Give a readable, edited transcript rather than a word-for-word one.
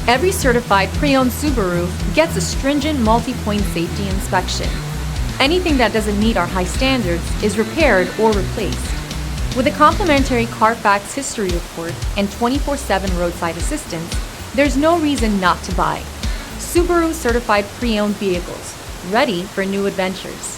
Every certified pre-owned Subaru gets a stringent multi-point safety inspection. Anything that doesn't meet our high standards is repaired or replaced. With a complimentary Carfax history report and 24/7 roadside assistance, there's no reason not to buy. Subaru certified pre-owned vehicles, ready for new adventures.